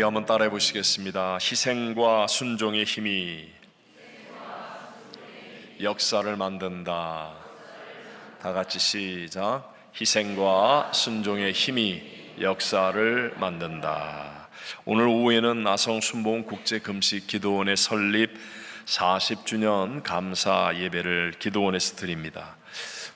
한번 따라해 보시겠습니다. 희생과 순종의 힘이 역사를 만든다. 다 같이 시작. 희생과 순종의 힘이 역사를 만든다. 오늘 오후에는 아성순복음 국제금식기도원의 설립 40주년 감사 예배를 기도원에서 드립니다.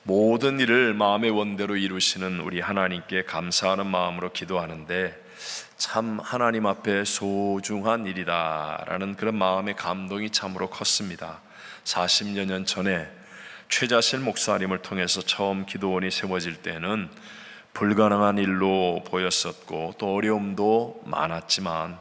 모든 일을 마음의 원대로 이루시는 우리 하나님께 감사하는 마음으로 기도하는데 참 하나님 앞에 소중한 일이다라는 그런 마음의 감동이 참으로 컸습니다. 40여 년 전에 최자실 목사님을 통해서 처음 기도원이 세워질 때는 불가능한 일로 보였었고 또 어려움도 많았지만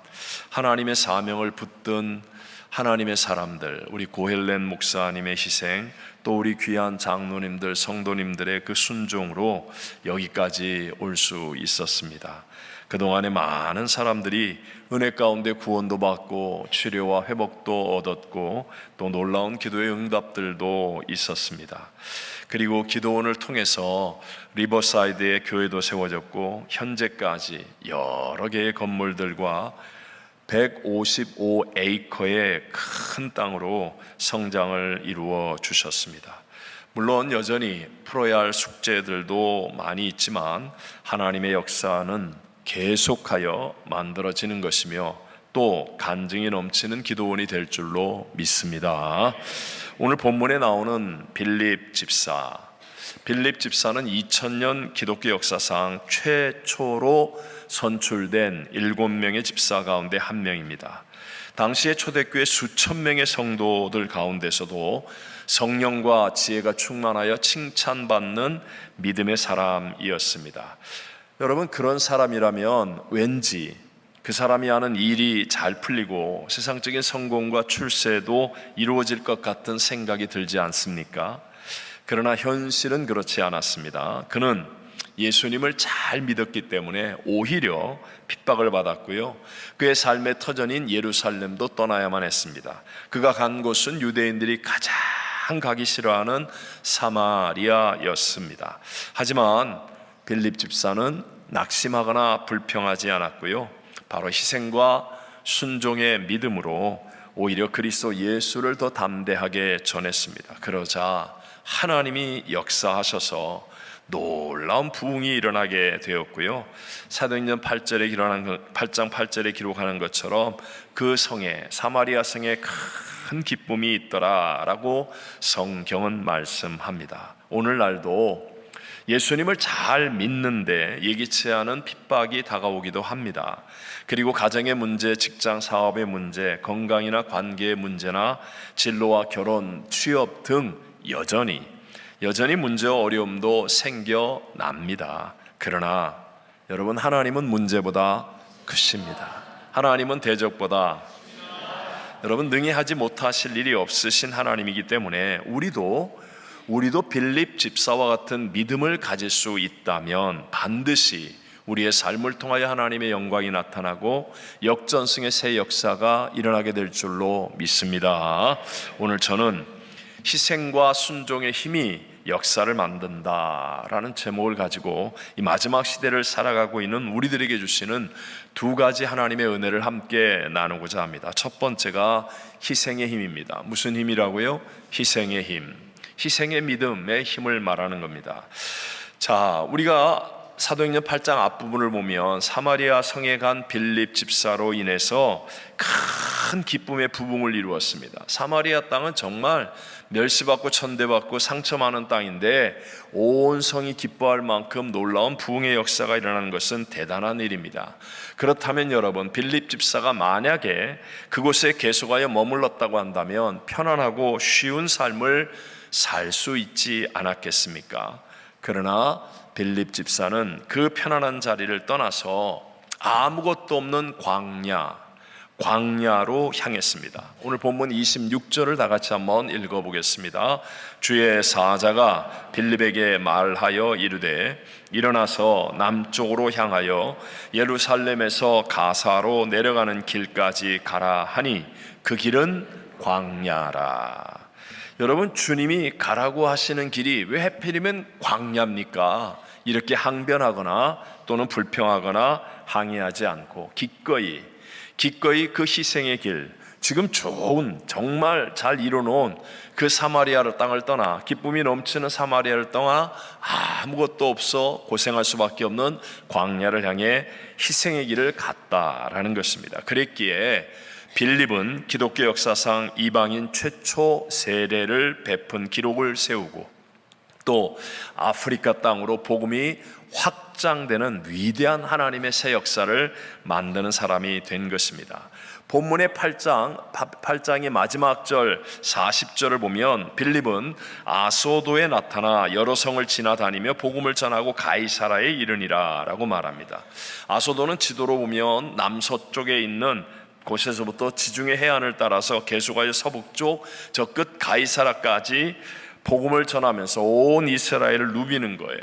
하나님의 사명을 붙든 하나님의 사람들, 우리 고헬렌 목사님의 희생, 또 우리 귀한 장로님들, 성도님들의 그 순종으로 여기까지 올 수 있었습니다. 그동안에 많은 사람들이 은혜 가운데 구원도 받고 치료와 회복도 얻었고 또 놀라운 기도의 응답들도 있었습니다. 그리고 기도원을 통해서 리버사이드에 교회도 세워졌고 현재까지 여러 개의 건물들과 155에이커의 큰 땅으로 성장을 이루어 주셨습니다. 물론 여전히 풀어야 할 숙제들도 많이 있지만 하나님의 역사는 계속하여 만들어지는 것이며 또 간증이 넘치는 기도원이 될 줄로 믿습니다. 오늘 본문에 나오는 빌립 집사는 2000년 기독교 역사상 최초로 선출된 7명의 집사 가운데 한 명입니다. 당시의 초대교회 수천 명의 성도들 가운데서도 성령과 지혜가 충만하여 칭찬받는 믿음의 사람이었습니다. 여러분, 그런 사람이라면 왠지 그 사람이 하는 일이 잘 풀리고 세상적인 성공과 출세도 이루어질 것 같은 생각이 들지 않습니까? 그러나 현실은 그렇지 않았습니다. 그는 예수님을 잘 믿었기 때문에 오히려 핍박을 받았고요. 그의 삶의 터전인 예루살렘도 떠나야만 했습니다. 그가 간 곳은 유대인들이 가장 가기 싫어하는 사마리아였습니다. 하지만 빌립 집사는 낙심하거나 불평하지 않았고요. 바로 희생과 순종의 믿음으로 오히려 그리스도 예수를 더 담대하게 전했습니다. 그러자 하나님이 역사하셔서 놀라운 부흥이 일어나게 되었고요. 사도행전 8장 8절에 기록하는 것처럼 그 성에, 사마리아 성에 큰 기쁨이 있더라라고 성경은 말씀합니다. 오늘날도 예수님을 잘 믿는데 예기치 않은 핍박이 다가오기도 합니다. 그리고 가정의 문제, 직장 사업의 문제, 건강이나 관계의 문제나 진로와 결혼, 취업 등 여전히 문제와 어려움도 생겨납니다. 그러나 여러분, 하나님은 문제보다 크십니다. 하나님은 대적보다 여러분 능히 하지 못하실 일이 없으신 하나님이기 때문에 우리도 빌립 집사와 같은 믿음을 가질 수 있다면 반드시 우리의 삶을 통하여 하나님의 영광이 나타나고 역전승의 새 역사가 일어나게 될 줄로 믿습니다. 오늘 저는 희생과 순종의 힘이 역사를 만든다라는 제목을 가지고 이 마지막 시대를 살아가고 있는 우리들에게 주시는 두 가지 하나님의 은혜를 함께 나누고자 합니다. 첫 번째가 희생의 힘입니다. 무슨 힘이라고요? 희생의 힘. 희생의 믿음의 힘을 말하는 겁니다. 자, 우리가 사도행전 8장 앞부분을 보면 사마리아 성에 간 빌립 집사로 인해서 큰 기쁨의 부흥을 이루었습니다. 사마리아 땅은 정말 멸시받고 천대받고 상처 많은 땅인데 온 성이 기뻐할 만큼 놀라운 부흥의 역사가 일어나는 것은 대단한 일입니다. 그렇다면 여러분, 빌립 집사가 만약에 그곳에 계속하여 머물렀다고 한다면 편안하고 쉬운 삶을 살 수 있지 않았겠습니까? 그러나 빌립 집사는 그 편안한 자리를 떠나서 아무것도 없는 광야로 향했습니다. 오늘 본문 26절을 다 같이 한번 읽어보겠습니다. 주의 사자가 빌립에게 말하여 이르되 일어나서 남쪽으로 향하여 예루살렘에서 가사로 내려가는 길까지 가라 하니 그 길은 광야라. 여러분, 주님이 가라고 하시는 길이 왜 하필이면 광야입니까? 이렇게 항변하거나 또는 불평하거나 항의하지 않고 기꺼이 기꺼이 그 희생의 길, 지금 좋은 정말 잘 이뤄놓은 그 사마리아 땅을 떠나, 기쁨이 넘치는 사마리아를 떠나 아무것도 없어 고생할 수밖에 없는 광야를 향해 희생의 길을 갔다라는 것입니다. 그랬기에 빌립은 기독교 역사상 이방인 최초 세례를 베푼 기록을 세우고, 또 아프리카 땅으로 복음이 확장되는 위대한 하나님의 새 역사를 만드는 사람이 된 것입니다. 본문의 8장의 마지막 절 40절을 보면 빌립은 아소도에 나타나 여러 성을 지나다니며 복음을 전하고 가이사라에 이르니라 라고 말합니다. 아소도는 지도로 보면 남서쪽에 있는 곳에서부터 지중해 해안을 따라서 계속하여 서북쪽 저 끝 가이사라까지 복음을 전하면서 온 이스라엘을 누비는 거예요.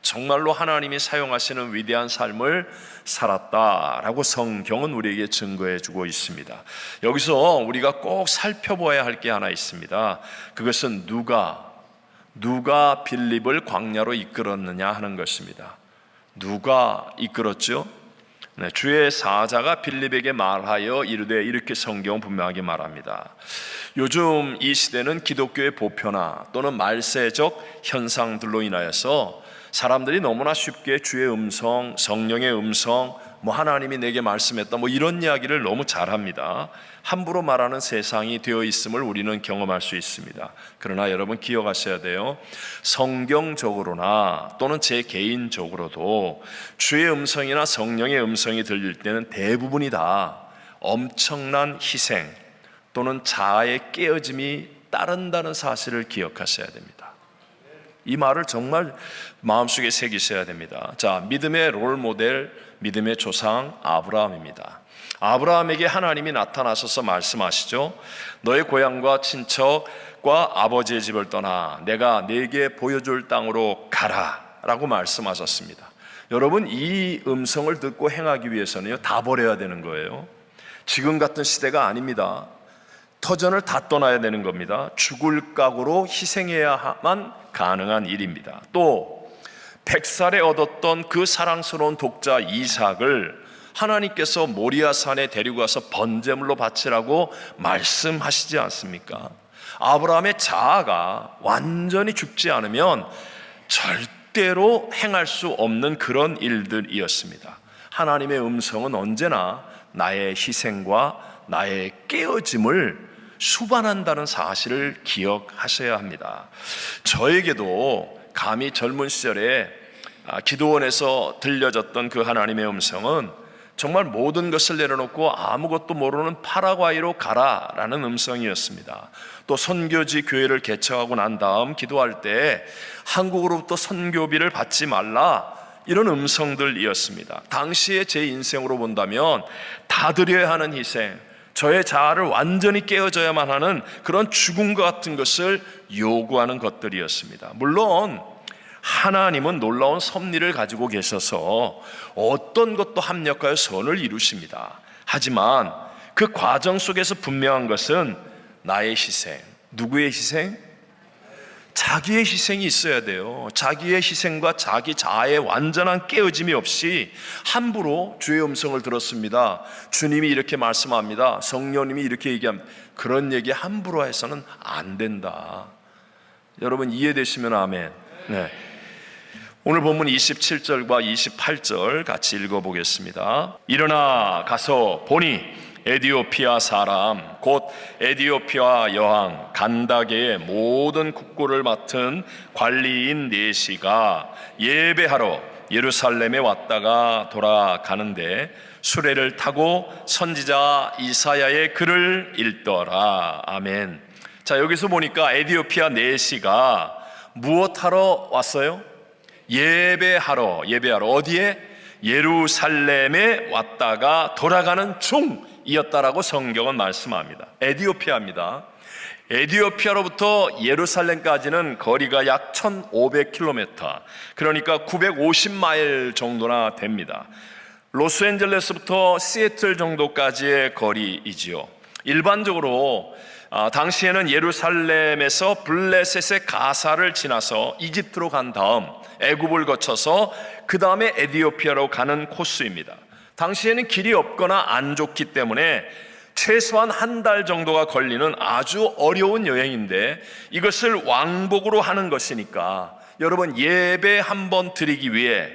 정말로 하나님이 사용하시는 위대한 삶을 살았다라고 성경은 우리에게 증거해 주고 있습니다. 여기서 우리가 꼭 살펴봐야 할 게 하나 있습니다. 그것은 누가 빌립을 광야로 이끌었느냐 하는 것입니다. 누가 이끌었죠? 네, 주의 사자가 빌립에게 말하여 이르되, 이렇게 성경은 분명하게 말합니다. 요즘 이 시대는 기독교의 보편화 또는 말세적 현상들로 인하여서 사람들이 너무나 쉽게 주의 음성, 성령의 음성, 하나님이 내게 말씀했다, 이런 이야기를 너무 잘합니다. 함부로 말하는 세상이 되어 있음을 우리는 경험할 수 있습니다. 그러나 여러분 기억하셔야 돼요. 성경적으로나 또는 제 개인적으로도 주의 음성이나 성령의 음성이 들릴 때는 대부분이 다 엄청난 희생 또는 자아의 깨어짐이 따른다는 사실을 기억하셔야 됩니다. 이 말을 정말 마음속에 새기셔야 됩니다. 자, 믿음의 롤모델, 믿음의 조상 아브라함입니다. 아브라함에게 하나님이 나타나셔서 말씀하시죠. 너의 고향과 친척과 아버지의 집을 떠나 내가 네게 보여줄 땅으로 가라 라고 말씀하셨습니다. 여러분, 이 음성을 듣고 행하기 위해서는요, 다 버려야 되는 거예요. 지금 같은 시대가 아닙니다. 터전을 다 떠나야 되는 겁니다. 죽을 각오로 희생해야만 가능한 일입니다. 또 100살에 얻었던 그 사랑스러운 독자 이삭을 하나님께서 모리아산에 데리고 가서 번제물로 바치라고 말씀하시지 않습니까? 아브라함의 자아가 완전히 죽지 않으면 절대로 행할 수 없는 그런 일들이었습니다. 하나님의 음성은 언제나 나의 희생과 나의 깨어짐을 수반한다는 사실을 기억하셔야 합니다. 저에게도 감히 젊은 시절에 기도원에서 들려졌던 그 하나님의 음성은 정말 모든 것을 내려놓고 아무것도 모르는 파라과이로 가라라는 음성이었습니다. 또 선교지 교회를 개척하고 난 다음 기도할 때 한국으로부터 선교비를 받지 말라, 이런 음성들이었습니다. 당시에 제 인생으로 본다면 다 드려야 하는 희생, 저의 자아를 완전히 깨어져야만 하는 그런 죽음과 같은 것을 요구하는 것들이었습니다. 물론 하나님은 놀라운 섭리를 가지고 계셔서 어떤 것도 합력하여 선을 이루십니다. 하지만 그 과정 속에서 분명한 것은 나의 희생, 누구의 희생? 자기의 희생이 있어야 돼요. 자기의 희생과 자기 자아의 완전한 깨어짐이 없이 함부로 주의 음성을 들었습니다, 주님이 이렇게 말씀합니다, 성령님이 이렇게 얘기합니다, 그런 얘기 함부로 해서는 안 된다. 여러분 이해되시면 아멘. 네. 오늘 본문 27절과 28절 같이 읽어보겠습니다. 일어나 가서 보니 에디오피아 사람 곧 에디오피아 여왕 간다게의 모든 국고를 맡은 관리인 네시가 예배하러 예루살렘에 왔다가 돌아가는데 수레를 타고 선지자 이사야의 글을 읽더라. 아멘. 자, 여기서 보니까 에디오피아 네시가 무엇하러 왔어요? 예배하러 어디에? 예루살렘에 왔다가 돌아가는 중이었다라고 성경은 말씀합니다. 에디오피아입니다. 에디오피아로부터 예루살렘까지는 거리가 약 1500km, 그러니까 950마일 정도나 됩니다. 로스앤젤레스부터 시애틀 정도까지의 거리이지요. 일반적으로 당시에는 예루살렘에서 블레셋의 가사를 지나서 이집트로 간 다음 애굽을 거쳐서 그 다음에 에디오피아로 가는 코스입니다. 당시에는 길이 없거나 안 좋기 때문에 최소한 한 달 정도가 걸리는 아주 어려운 여행인데, 이것을 왕복으로 하는 것이니까 여러분, 예배 한 번 드리기 위해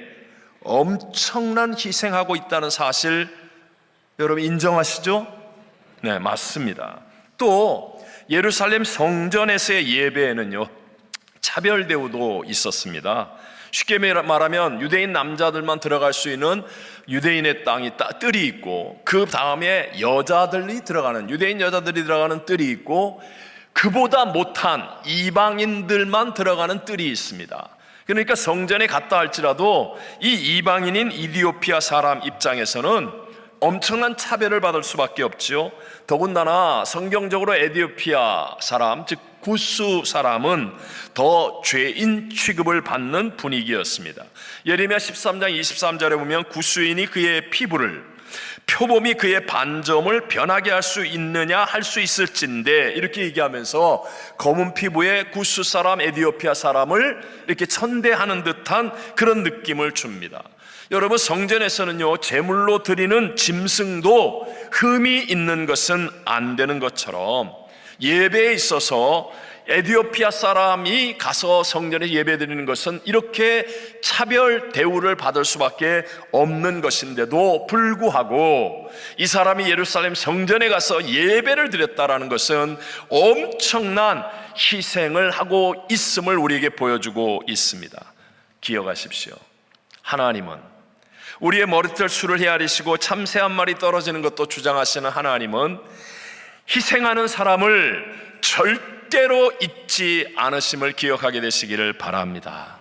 엄청난 희생하고 있다는 사실 여러분 인정하시죠? 네, 맞습니다. 또 예루살렘 성전에서의 예배에는요, 차별 대우도 있었습니다. 쉽게 말하면 유대인 남자들만 들어갈 수 있는 유대인의 뜰이 있고, 그 다음에 유대인 여자들이 들어가는 뜰이 있고, 그보다 못한 이방인들만 들어가는 뜰이 있습니다. 그러니까 성전에 갔다 할지라도 이 이방인인 이디오피아 사람 입장에서는 엄청난 차별을 받을 수밖에 없죠. 더군다나 성경적으로 에티오피아 사람, 즉 구스 사람은 더 죄인 취급을 받는 분위기였습니다. 예레미야 13장 23절에 보면 구스인이 그의 피부를, 표범이 그의 반점을 변하게 할 수 있느냐, 할 수 있을진데, 이렇게 얘기하면서 검은 피부의 구스 사람, 에티오피아 사람을 이렇게 천대하는 듯한 그런 느낌을 줍니다. 여러분, 성전에서는요, 제물로 드리는 짐승도 흠이 있는 것은 안 되는 것처럼, 예배에 있어서 에티오피아 사람이 가서 성전에 예배 드리는 것은 이렇게 차별 대우를 받을 수밖에 없는 것인데도 불구하고, 이 사람이 예루살렘 성전에 가서 예배를 드렸다라는 것은 엄청난 희생을 하고 있음을 우리에게 보여주고 있습니다. 기억하십시오. 하나님은, 우리의 머리털 수를 헤아리시고 참새 한 마리 떨어지는 것도 주장하시는 하나님은 희생하는 사람을 절대로 잊지 않으심을 기억하게 되시기를 바랍니다.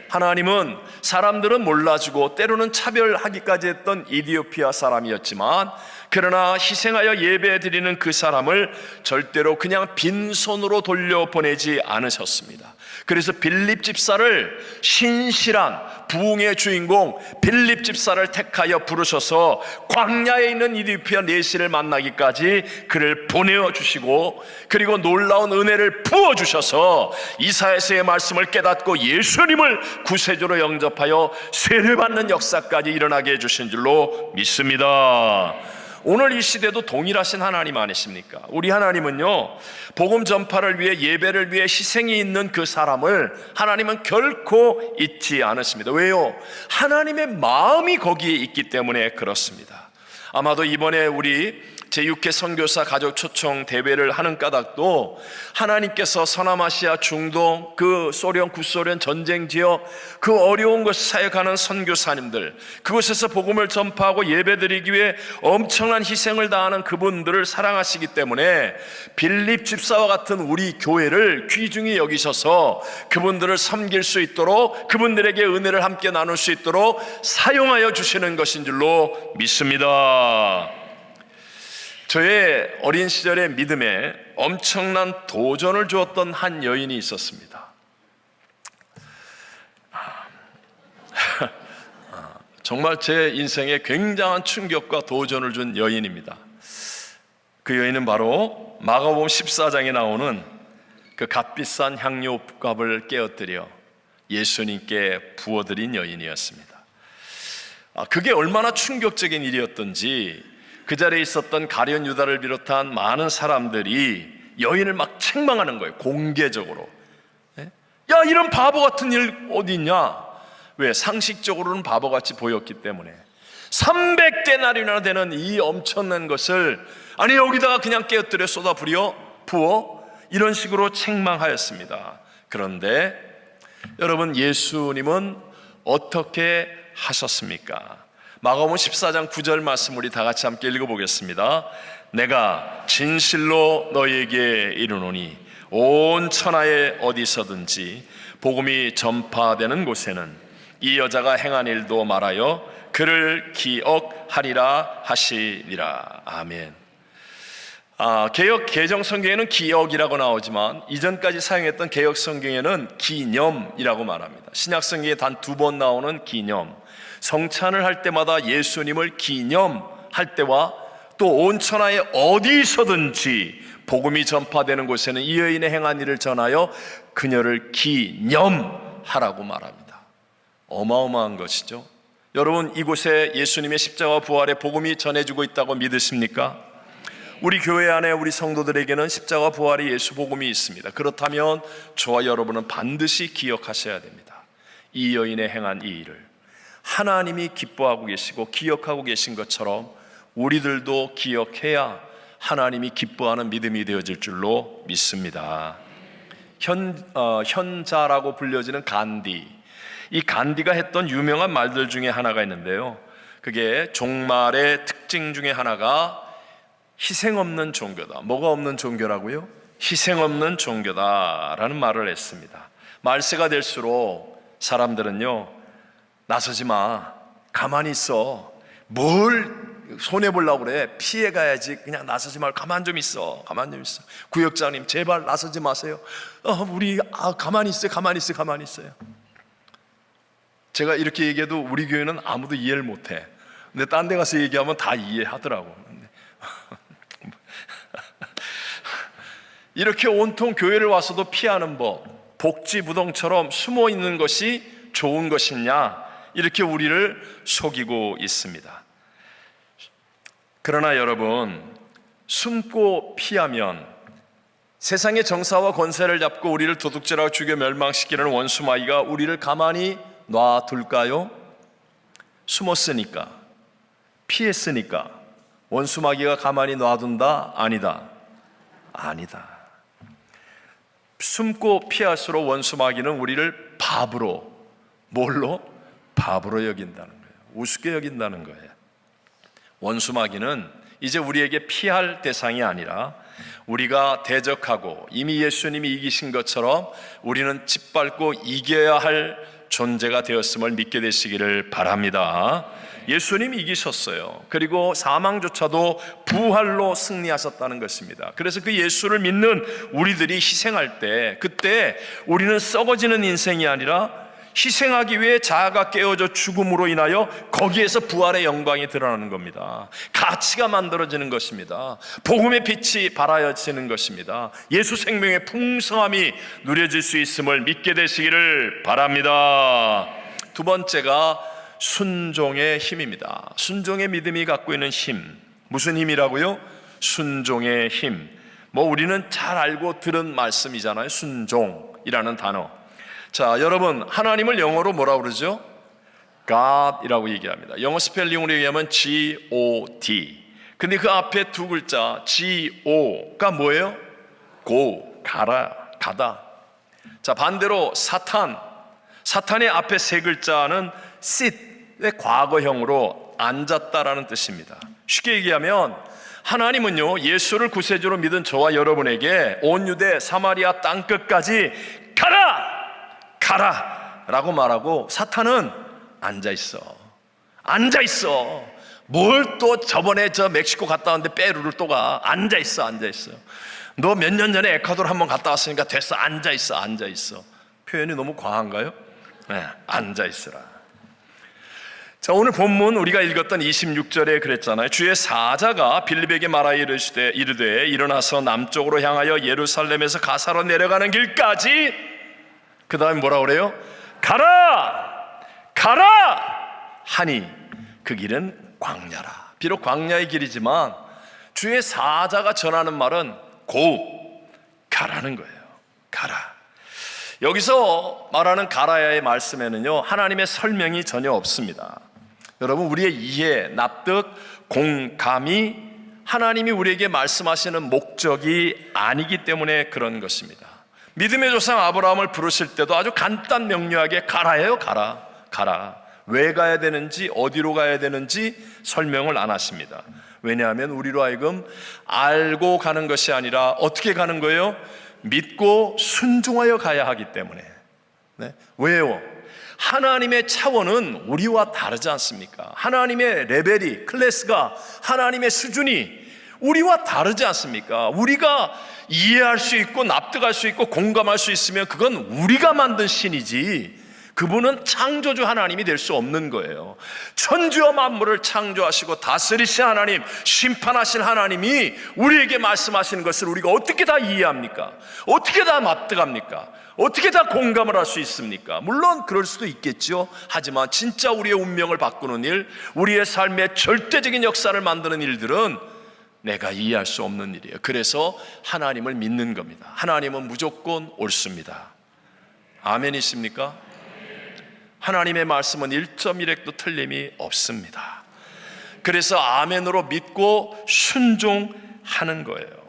하나님은 사람들은 몰라주고 때로는 차별하기까지 했던 이디오피아 사람이었지만, 그러나 희생하여 예배 드리는 그 사람을 절대로 그냥 빈손으로 돌려보내지 않으셨습니다. 그래서 빌립 집사를, 신실한 부흥의 주인공 빌립 집사를 택하여 부르셔서 광야에 있는 이디오피아 내시를 만나기까지 그를 보내주시고, 그리고 놀라운 은혜를 부어주셔서 이사야서의 말씀을 깨닫고 예수님을 구세주로 영접하여 세례받는 역사까지 일어나게 해주신 줄로 믿습니다. 오늘 이 시대도 동일하신 하나님 아니십니까? 우리 하나님은요, 복음 전파를 위해, 예배를 위해 희생이 있는 그 사람을 하나님은 결코 잊지 않으십니다. 왜요? 하나님의 마음이 거기에 있기 때문에 그렇습니다. 아마도 이번에 우리 제6회 선교사 가족 초청 대회를 하는 까닭도 하나님께서 서남아시아, 중동, 그 소련, 구소련 전쟁 지역, 그 어려운 곳 사역하는 선교사님들, 그곳에서 복음을 전파하고 예배드리기 위해 엄청난 희생을 다하는 그분들을 사랑하시기 때문에 빌립 집사와 같은 우리 교회를 귀중히 여기셔서 그분들을 섬길 수 있도록, 그분들에게 은혜를 함께 나눌 수 있도록 사용하여 주시는 것인 줄로 믿습니다. 저의 어린 시절의 믿음에 엄청난 도전을 주었던 한 여인이 있었습니다. 정말 제 인생에 굉장한 충격과 도전을 준 여인입니다. 그 여인은 바로 마가복음 14장에 나오는 그 값비싼 향료값을 깨어뜨려 예수님께 부어드린 여인이었습니다. 그게 얼마나 충격적인 일이었던지 그 자리에 있었던 가룟 유다를 비롯한 많은 사람들이 여인을 막 책망하는 거예요. 공개적으로. 야, 이런 바보 같은 일 어디 있냐? 왜? 상식적으로는 바보같이 보였기 때문에. 300데나리나 되는 이 엄청난 것을, 아니 여기다가 그냥 깨어뜨려 쏟아 부어? 이런 식으로 책망하였습니다. 그런데 여러분, 예수님은 어떻게 하셨습니까? 마가복음 14장 9절 말씀 우리 다 같이 함께 읽어보겠습니다. 내가 진실로 너희에게 이르노니 온 천하에 어디서든지 복음이 전파되는 곳에는 이 여자가 행한 일도 말하여 그를 기억하리라 하시니라. 아멘. 개역 개정 성경에는 기억이라고 나오지만 이전까지 사용했던 개역 성경에는 기념이라고 말합니다. 신약 성경에 단 2번 나오는 기념. 성찬을 할 때마다 예수님을 기념할 때와 또 온 천하에 어디서든지 복음이 전파되는 곳에는 이 여인의 행한 일을 전하여 그녀를 기념하라고 말합니다. 어마어마한 것이죠. 여러분, 이곳에 예수님의 십자가 부활의 복음이 전해지고 있다고 믿으십니까? 우리 교회 안에 우리 성도들에게는 십자가 부활의 예수 복음이 있습니다. 그렇다면 저와 여러분은 반드시 기억하셔야 됩니다. 이 여인의 행한 이 일을 하나님이 기뻐하고 계시고 기억하고 계신 것처럼 우리들도 기억해야 하나님이 기뻐하는 믿음이 되어질 줄로 믿습니다. 현자라고 불려지는 간디, 이 간디가 했던 유명한 말들 중에 하나가 있는데요, 그게 종말의 특징 중에 하나가 희생 없는 종교다. 뭐가 없는 종교라고요? 희생 없는 종교다라는 말을 했습니다. 말세가 될수록 사람들은요, 나서지 마, 가만히 있어, 뭘 손해보려고 그래, 피해가야지, 그냥 나서지 말고 가만 좀 있어, 가만 좀 있어. 구역장님 제발 나서지 마세요. 우리 가만히 있어요, 가만히 있어요, 가만히 있어요. 제가 이렇게 얘기해도 우리 교회는 아무도 이해를 못해. 근데 딴 데 가서 얘기하면 다 이해하더라고. 이렇게 온통 교회를 와서도 피하는 법, 복지부동처럼 숨어 있는 것이 좋은 것이냐, 이렇게 우리를 속이고 있습니다. 그러나 여러분, 숨고 피하면 세상의 정사와 권세를 잡고 우리를 도둑질하고 죽여 멸망시키는 원수마귀가 우리를 가만히 놔둘까요? 숨었으니까, 피했으니까 원수마귀가 가만히 놔둔다? 아니다. 아니다. 숨고 피할수록 원수마귀는 우리를 바보로, 뭘로? 바보로 여긴다는 거예요. 우습게 여긴다는 거예요. 원수마귀는 이제 우리에게 피할 대상이 아니라 우리가 대적하고 이미 예수님이 이기신 것처럼 우리는 짓밟고 이겨야 할 존재가 되었음을 믿게 되시기를 바랍니다. 예수님이 이기셨어요. 그리고 사망조차도 부활로 승리하셨다는 것입니다. 그래서 그 예수를 믿는 우리들이 희생할 때, 그때 우리는 썩어지는 인생이 아니라 희생하기 위해 자아가 깨어져 죽음으로 인하여 거기에서 부활의 영광이 드러나는 겁니다. 가치가 만들어지는 것입니다. 복음의 빛이 발하여지는 것입니다. 예수 생명의 풍성함이 누려질 수 있음을 믿게 되시기를 바랍니다. 두 번째가 순종의 힘입니다. 순종의 믿음이 갖고 있는 힘. 무슨 힘이라고요? 순종의 힘. 우리는 잘 알고 들은 말씀이잖아요. 순종이라는 단어. 자, 여러분, 하나님을 영어로 뭐라고 그러죠? God이라고 얘기합니다. 영어 스펠링으로 얘기하면 G-O-D. 근데 그 앞에 두 글자 G-O가 뭐예요? Go, 가라, 가다. 자, 반대로 사탄의 앞에 세 글자는 sit의 과거형으로 앉았다라는 뜻입니다. 쉽게 얘기하면 하나님은요, 예수를 구세주로 믿은 저와 여러분에게 온 유대 사마리아 땅끝까지 가라 라고 말하고, 사탄은 앉아있어. 뭘 또 저번에 멕시코 갔다 왔는데 페루를 또 가. 앉아있어. 너 몇 년 전에 에콰도르 한번 갔다 왔으니까 됐어. 앉아있어. 표현이 너무 과한가요? 네, 앉아있으라. 자, 오늘 본문 우리가 읽었던 26절에 그랬잖아요. 주의 사자가 빌립에게 말하여 이르되 일어나서 남쪽으로 향하여 예루살렘에서 가사로 내려가는 길까지, 그 다음에 뭐라 그래요? 가라 하니 그 길은 광야라. 비록 광야의 길이지만 주의 사자가 전하는 말은 가라는 거예요. 가라. 여기서 말하는 가라야의 말씀에는요, 하나님의 설명이 전혀 없습니다. 여러분, 우리의 이해, 납득, 공감이 하나님이 우리에게 말씀하시는 목적이 아니기 때문에 그런 것입니다. 믿음의 조상 아브라함을 부르실 때도 아주 간단 명료하게 가라예요. 가라. 왜 가야 되는지, 어디로 가야 되는지 설명을 안 하십니다. 왜냐하면 우리로 하여금 알고 가는 것이 아니라 어떻게 가는 거예요? 믿고 순종하여 가야 하기 때문에. 네? 왜요? 하나님의 차원은 우리와 다르지 않습니까? 하나님의 레벨이, 클래스가, 하나님의 수준이 우리와 다르지 않습니까? 우리가 이해할 수 있고 납득할 수 있고 공감할 수 있으면 그건 우리가 만든 신이지, 그분은 창조주 하나님이 될 수 없는 거예요. 천지와 만물을 창조하시고 다스리신 하나님, 심판하신 하나님이 우리에게 말씀하시는 것을 우리가 어떻게 다 이해합니까? 어떻게 다 납득합니까? 어떻게 다 공감을 할 수 있습니까? 물론 그럴 수도 있겠죠. 하지만 진짜 우리의 운명을 바꾸는 일, 우리의 삶의 절대적인 역사를 만드는 일들은 내가 이해할 수 없는 일이에요. 그래서 하나님을 믿는 겁니다. 하나님은 무조건 옳습니다. 아멘이십니까? 하나님의 말씀은 1.1획도 틀림이 없습니다. 그래서 아멘으로 믿고 순종하는 거예요.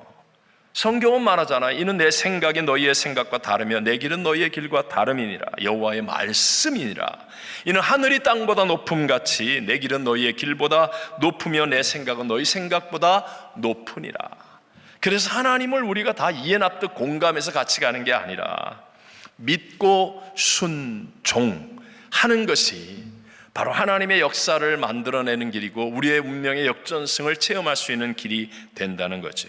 성경은 말하잖아요. 이는 내 생각이 너희의 생각과 다르며 내 길은 너희의 길과 다름이니라. 여호와의 말씀이니라. 이는 하늘이 땅보다 높음같이 내 길은 너희의 길보다 높으며 내 생각은 너희 생각보다 높으니라. 그래서 하나님을 우리가 다 이해 납득 공감해서 같이 가는 게 아니라 믿고 순종하는 것이 바로 하나님의 역사를 만들어내는 길이고 우리의 운명의 역전승을 체험할 수 있는 길이 된다는 거죠.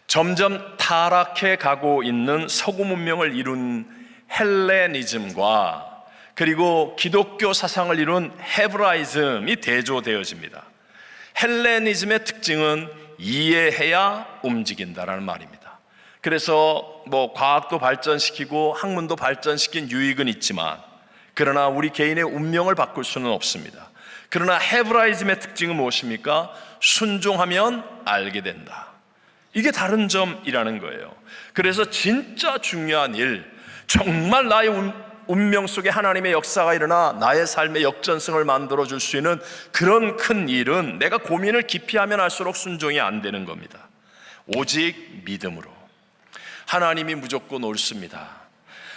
점점 타락해 가고 있는 서구 문명을 이룬 헬레니즘과 그리고 기독교 사상을 이룬 헤브라이즘이 대조되어집니다. 헬레니즘의 특징은 이해해야 움직인다라는 말입니다. 그래서 과학도 발전시키고 학문도 발전시킨 유익은 있지만 그러나 우리 개인의 운명을 바꿀 수는 없습니다. 그러나 헤브라이즘의 특징은 무엇입니까? 순종하면 알게 된다. 이게 다른 점이라는 거예요. 그래서 진짜 중요한 일, 정말 나의 운명 속에 하나님의 역사가 일어나 나의 삶의 역전승을 만들어줄 수 있는 그런 큰 일은 내가 고민을 깊이 하면 할수록 순종이 안 되는 겁니다. 오직 믿음으로. 하나님이 무조건 옳습니다.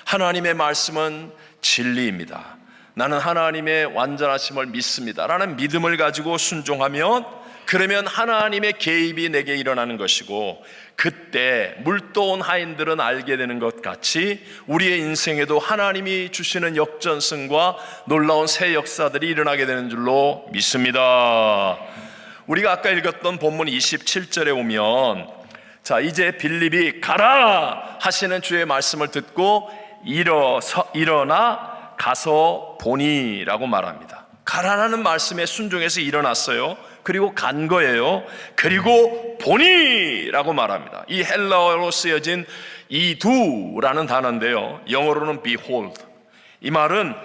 하나님의 말씀은 진리입니다. 나는 하나님의 완전하심을 믿습니다 라는 믿음을 가지고 순종하면 그러면 하나님의 개입이 내게 일어나는 것이고 그때 물도온 하인들은 알게 되는 것 같이 우리의 인생에도 하나님이 주시는 역전승과 놀라운 새 역사들이 일어나게 되는 줄로 믿습니다. 우리가 아까 읽었던 본문 27절에 오면 자 이제 빌립이 가라 하시는 주의 말씀을 듣고 일어나 가서 보니라고 말합니다. 가라라는 말씀에 순종해서 일어났어요. 그리고 간 거예요. 그리고 보니라고 말합니다. 이 헬라어로 쓰여진 이두라는 단어인데요, 영어로는 behold. 이 말은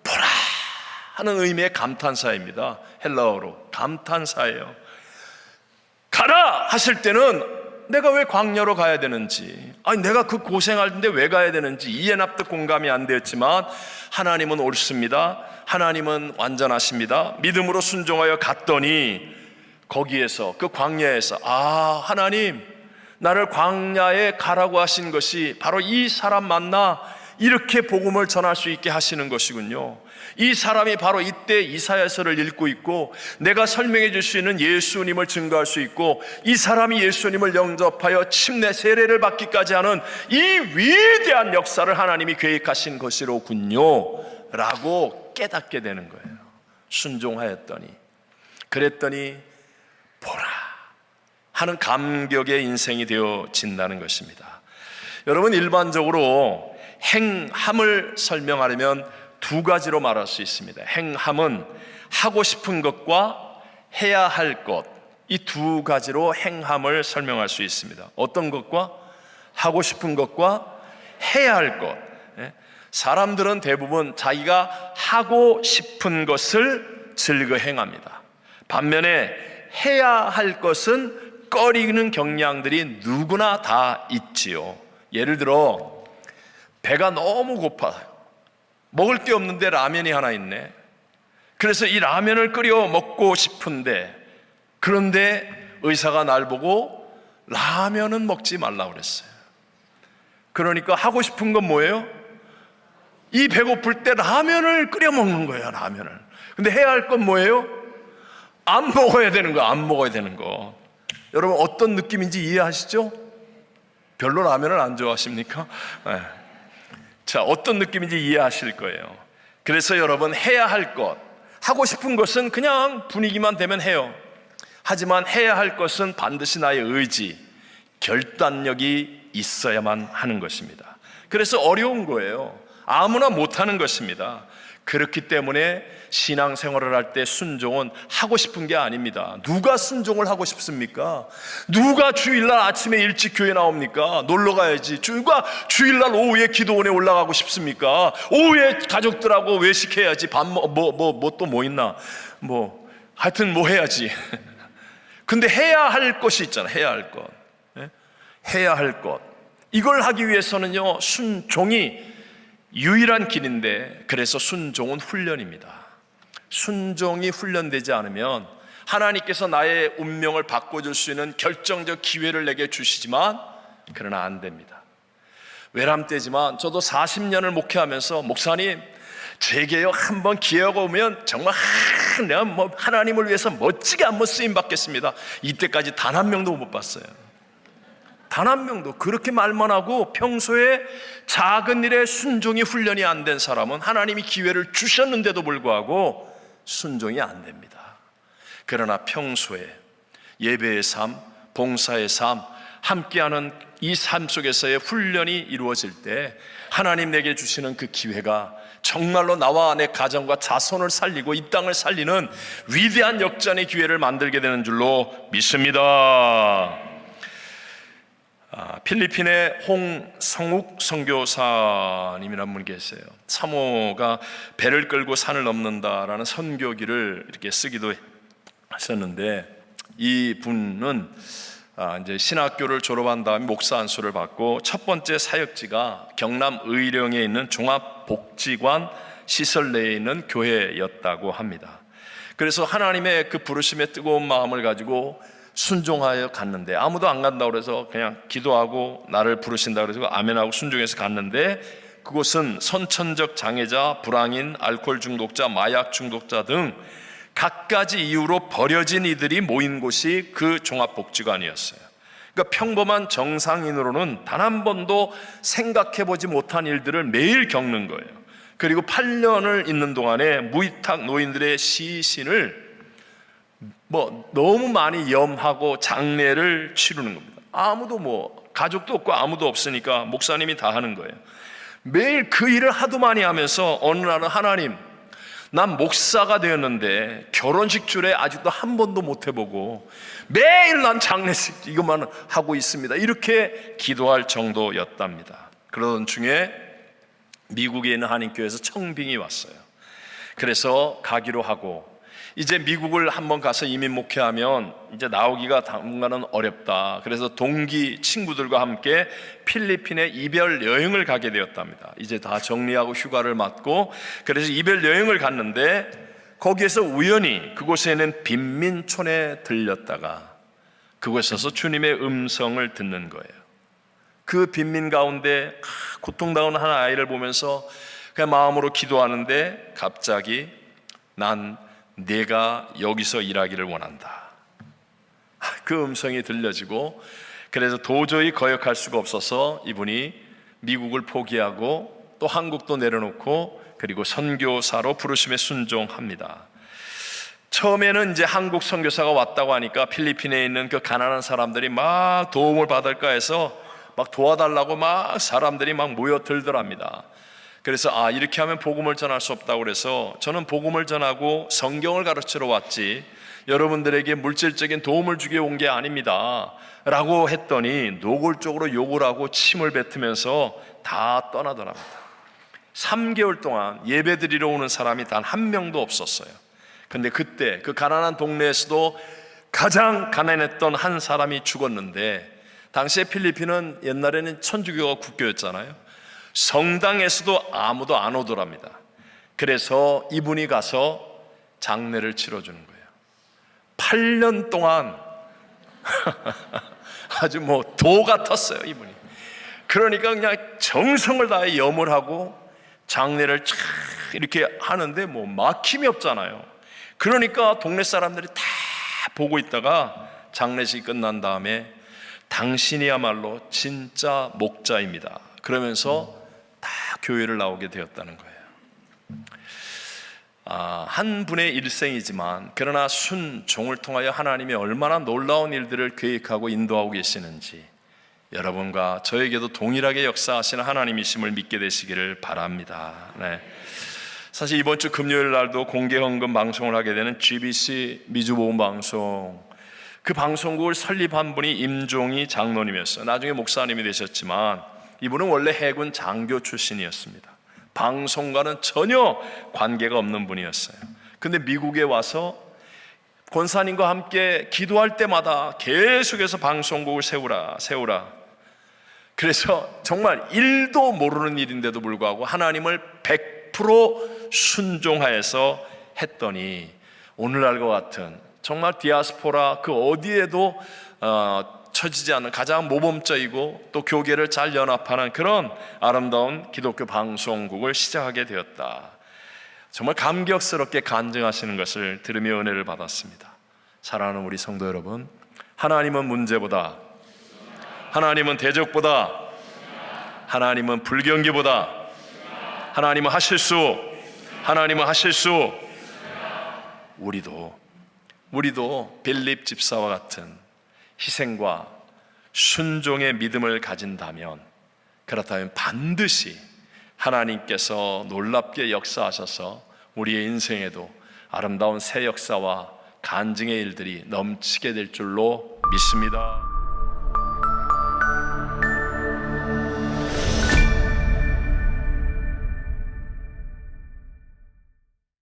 보라 하는 의미의 감탄사입니다. 헬라어로 감탄사예요. 가라 하실 때는 내가 왜 광야로 가야 되는지, 아니 내가 그 고생할 텐데 왜 가야 되는지 이해 납득 공감이 안 되었지만 하나님은 옳습니다. 하나님은 완전하십니다. 믿음으로 순종하여 갔더니 거기에서 그 광야에서 하나님 나를 광야에 가라고 하신 것이 바로 이 사람 만나 이렇게 복음을 전할 수 있게 하시는 것이군요. 이 사람이 바로 이때 이사야서를 읽고 있고 내가 설명해 줄 수 있는 예수님을 증거할 수 있고 이 사람이 예수님을 영접하여 침례 세례를 받기까지 하는 이 위대한 역사를 하나님이 계획하신 것이로군요 라고 깨닫게 되는 거예요. 순종하였더니 그랬더니 보라 하는 감격의 인생이 되어진다는 것입니다. 여러분, 일반적으로 행함을 설명하려면 두 가지로 말할 수 있습니다. 행함은 하고 싶은 것과 해야 할 것, 이 두 가지로 행함을 설명할 수 있습니다. 어떤 것과? 하고 싶은 것과 해야 할 것. 사람들은 대부분 자기가 하고 싶은 것을 즐겨 행합니다. 반면에 해야 할 것은 꺼리는 경향들이 누구나 다 있지요. 예를 들어 배가 너무 고파, 먹을 게 없는데 라면이 하나 있네. 그래서 이 라면을 끓여 먹고 싶은데, 그런데 의사가 날 보고 라면은 먹지 말라고 그랬어요. 그러니까 하고 싶은 건 뭐예요? 이 배고플 때 라면을 끓여 먹는 거예요, 라면을. 근데 해야 할 건 뭐예요? 안 먹어야 되는 거, 안 먹어야 되는 거. 여러분, 어떤 느낌인지 이해하시죠? 별로 라면을 안 좋아하십니까? 네. 자, 어떤 느낌인지 이해하실 거예요. 그래서 여러분, 해야 할 것, 하고 싶은 것은 그냥 분위기만 되면 해요. 하지만 해야 할 것은 반드시 나의 의지, 결단력이 있어야만 하는 것입니다. 그래서 어려운 거예요. 아무나 못하는 것입니다. 그렇기 때문에 신앙생활을 할 때 순종은 하고 싶은 게 아닙니다. 누가 순종을 하고 싶습니까? 누가 주일날 아침에 일찍 교회 나옵니까? 놀러 가야지. 누가 주일날 오후에 기도원에 올라가고 싶습니까? 오후에 가족들하고 외식해야지. 밥 또 뭐 있나? 하여튼 뭐 해야지. 근데 해야 할 것이 있잖아. 해야 할 것. 해야 할 것. 이걸 하기 위해서는요, 순종이 유일한 길인데, 그래서 순종은 훈련입니다. 순종이 훈련되지 않으면 하나님께서 나의 운명을 바꿔줄 수 있는 결정적 기회를 내게 주시지만, 그러나 안 됩니다. 외람 때지만 저도 40년을 목회하면서, 목사님 제게요 한번 기회가 오면 정말 내가 하나님을 위해서 멋지게 한번 쓰임 받겠습니다. 이때까지 단 한 명도 못 봤어요. 단 한 명도. 그렇게 말만 하고 평소에 작은 일에 순종이 훈련이 안 된 사람은 하나님이 기회를 주셨는데도 불구하고 순종이 안 됩니다. 그러나 평소에 예배의 삶, 봉사의 삶, 함께하는 이 삶 속에서의 훈련이 이루어질 때 하나님 내게 주시는 그 기회가 정말로 나와 내 가정과 자손을 살리고 이 땅을 살리는 위대한 역전의 기회를 만들게 되는 줄로 믿습니다. 필리핀의 홍성욱 선교사님이라는 분이 계세요. 사모가 배를 끌고 산을 넘는다라는 선교기를 이렇게 쓰기도 하셨는데, 이 분은 이제 신학교를 졸업한 다음에 목사 안수를 받고 첫 번째 사역지가 경남 의령에 있는 종합복지관 시설 내에 있는 교회였다고 합니다. 그래서 하나님의 그 부르심에 뜨거운 마음을 가지고 순종하여 갔는데, 아무도 안 간다고 그래서 그냥 기도하고 나를 부르신다 그래서 아멘하고 순종해서 갔는데, 그곳은 선천적 장애자, 불황인, 알코올 중독자, 마약 중독자 등 갖가지 이유로 버려진 이들이 모인 곳이 그 종합복지관이었어요. 그러니까 평범한 정상인으로는 단 한 번도 생각해보지 못한 일들을 매일 겪는 거예요. 그리고 8년을 있는 동안에 무위탁 노인들의 시신을 너무 많이 염하고 장례를 치르는 겁니다. 아무도 가족도 없고 아무도 없으니까 목사님이 다 하는 거예요. 매일 그 일을 하도 많이 하면서 어느 날은 하나님, 난 목사가 되었는데 결혼식 줄에 아직도 한 번도 못 해보고 매일 난 장례식 이것만 하고 있습니다. 이렇게 기도할 정도였답니다. 그러던 중에 미국에 있는 한인교회에서 청빙이 왔어요. 그래서 가기로 하고, 이제 미국을 한번 가서 이민 목회하면 이제 나오기가 당분간은 어렵다. 그래서 동기 친구들과 함께 필리핀에 이별 여행을 가게 되었답니다. 이제 다 정리하고 휴가를 맞고, 그래서 이별 여행을 갔는데 거기에서 우연히 그곳에 있는 빈민촌에 들렸다가 그곳에서 주님의 음성을 듣는 거예요. 그 빈민 가운데 고통당하는 한 아이를 보면서 그냥 마음으로 기도하는데, 갑자기 난 내가 여기서 일하기를 원한다. 그 음성이 들려지고, 그래서 도저히 거역할 수가 없어서 이분이 미국을 포기하고 또 한국도 내려놓고, 그리고 선교사로 부르심에 순종합니다. 처음에는 이제 한국 선교사가 왔다고 하니까 필리핀에 있는 그 가난한 사람들이 막 도움을 받을까 해서 막 도와달라고 막 사람들이 막 모여들더랍니다. 그래서 이렇게 하면 복음을 전할 수 없다고 그래서, 저는 복음을 전하고 성경을 가르치러 왔지 여러분들에게 물질적인 도움을 주기 온 게 아닙니다 라고 했더니 노골적으로 욕을 하고 침을 뱉으면서 다 떠나더랍니다. 3개월 동안 예배드리러 오는 사람이 단 한 명도 없었어요. 근데 그때 그 가난한 동네에서도 가장 가난했던 한 사람이 죽었는데, 당시에 필리핀은 옛날에는 천주교가 국교였잖아요. 성당에서도 아무도 안 오더랍니다. 그래서 이분이 가서 장례를 치러주는 거예요. 8년 동안 아주 도 같았어요, 이분이. 그러니까 그냥 정성을 다해 염을 하고 장례를 쫙 이렇게 하는데 막힘이 없잖아요. 그러니까 동네 사람들이 다 보고 있다가 장례식이 끝난 다음에 당신이야말로 진짜 목자입니다 그러면서 다 교회를 나오게 되었다는 거예요. 한 분의 일생이지만, 그러나 순종을 통하여 하나님이 얼마나 놀라운 일들을 계획하고 인도하고 계시는지, 여러분과 저에게도 동일하게 역사하시는 하나님이심을 믿게 되시기를 바랍니다. 네. 사실 이번 주 금요일 날도 공개헌금 방송을 하게 되는 GBC 미주보험방송, 그 방송국을 설립한 분이 임종희 장로님이었어요. 나중에 목사님이 되셨지만 이분은 원래 해군 장교 출신이었습니다. 방송과는 전혀 관계가 없는 분이었어요. 근데 미국에 와서 권사님과 함께 기도할 때마다 계속해서 방송국을 세우라. 그래서 정말 1도 모르는 일인데도 불구하고 하나님을 100% 순종하여서 했더니 오늘날과 같은 정말 디아스포라 그 어디에도 처지지 않는 가장 모범적이고 또 교계를 잘 연합하는 그런 아름다운 기독교 방송국을 시작하게 되었다. 정말 감격스럽게 간증하시는 것을 들으며 은혜를 받았습니다. 사랑하는 우리 성도 여러분, 하나님은 문제보다, 하나님은 대적보다, 하나님은 불경기보다, 하나님은 하실 수, 우리도 빌립 집사와 같은 희생과 순종의 믿음을 가진다면, 그렇다면 반드시 하나님께서 놀랍게 역사하셔서 우리의 인생에도 아름다운 새 역사와 간증의 일들이 넘치게 될 줄로 믿습니다.